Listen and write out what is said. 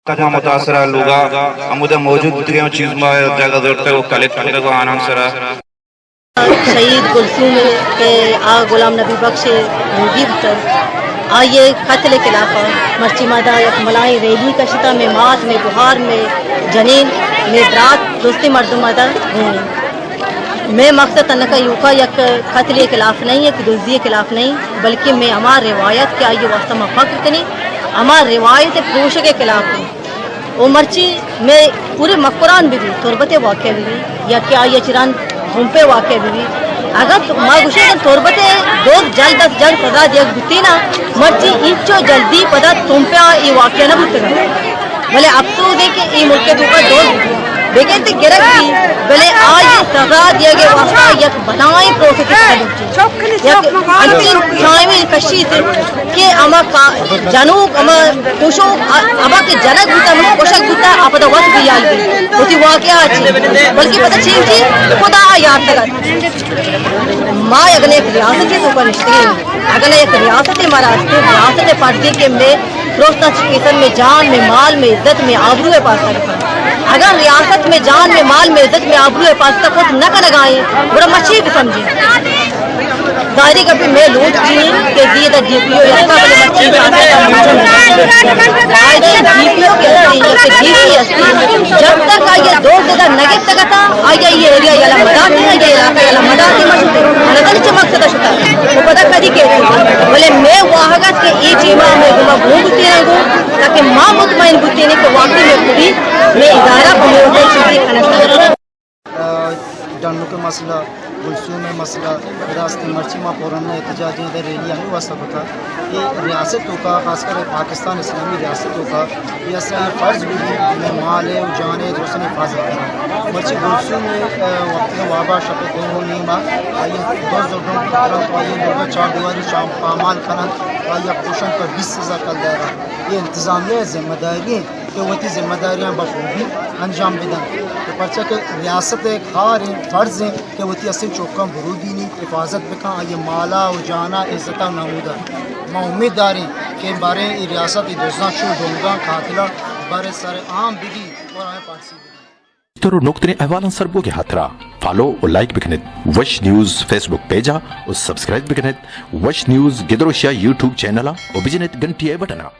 कथा मुतासरा लोगा अमुदा मौजूद थे चीज में जगह जरूरत है वो कलेक्ट करने को आनंद सरा शहीद गुलसूम के गुलाम नबी बख्श मुजीब तर आइए कत्ल खिलाफा मर्ची मादा एक मलाई रैली कशिता में मात में बुहार में जनीन में रात दोस्ती मर्दुमादा मैं मकसद तनका यूका यक कत्ल के खिलाफ नहीं है कि दुज़ी के खिलाफ नहीं बल्कि मैं हमार रिवायत के आइए वास्तव में फ़क्र कनी हमार रिवायत पुरुष के खिलाफ हूँ वो मर्ची में पूरे मकुरान भी तुरबत वाक़ भी या क्या ये चिरान पे वाक़ भी अगर माँ गुशे तुरबत दो जल्द जल्द पता दिया गुती ना मर्ची इंचो जल्दी पता तुम पे ये वाक़ ना बुत भले अफसोस है कि ये मुल्क के ऊपर दो लेकिन तो गिरक भी भले आज सजा दिया गया वास्ता यक बनाए प्रोफिट अंतिम छाए में कशी से कि अमा का जनूक अमा कुशो अमा के जनक बुता अमा कुशक बुता आपदा वक्त भी आई भी होती वाक़या अच्छी बल्कि पता चीज़ जी खुदा याद तक माँ अगले एक रियासत के ऊपर रिश्ते अगले एक रियासत हमारा रियासत पढ़ती के में रोस्ता चिकित्सन में जान में माल में इज्जत में आबरू है पास अगर रियासत में जान में माल में इज्जत में आबरू है पास तक खुद न कर लगाए बड़ा मछली भी समझे दायरी कभी मैं लूट जी के दिए द जीपीओ इसका बड़े मछली जीपीओ के जीपी जब तक आइए दो जगह नगे तक था आइए ये एरिया याला मदाती है ये इलाका याला मदाती मशहूर नजर चमक सदा शुता वो पता कदी के बोले मैं वाहगत के ई चीमा में गुमा घूमती रहूं ताकि मां मुतमईन बुती ने को वाकई में पूरी मैं इदारा को मैं चीजें खाना डांडू के मसला गुलसूम में मसला रास्ते मर्ची माँ पौरान एहतजाज इधर रैलियाँ नहीं वास्ता होता ये रियासतों का खासकर पाकिस्तान इस्लामी रियासतों का ये असला फ़र्ज़ भी है माल है जान है जो उसने हिफाजत करा मर्ची गुलसूम में वक्त वाबा शप दो नीमा आइए दो आइए चार दीवारी पामाल खनन आइए पोषण पर 20 सज़ा कर दे रहा ये इंतज़ामिया जिम्मेदारी कि वती जिम्मेदारियाँ बखूबी अंजाम बिदन तो पर्चा के रियासत एक खार फ़र्ज़ है कि वती असल चौका बरूदी नहीं हिफाजत बिका ये माला और जाना इज़्ज़त नमूदा मैं उम्मीददार हैं कि बारे रियासत दोस्तां शो डोंगा खातिला बारे सारे आम बिगी और आए पार्सी तरो नुक्तने अहवालन सरबो के हाथरा फॉलो और लाइक बिकनेत वश न्यूज़ फेसबुक पेजा और सब्सक्राइब बिकनेत वश न्यूज़ गिदरोशिया यूट्यूब चैनला और बिजनेत घंटी बटना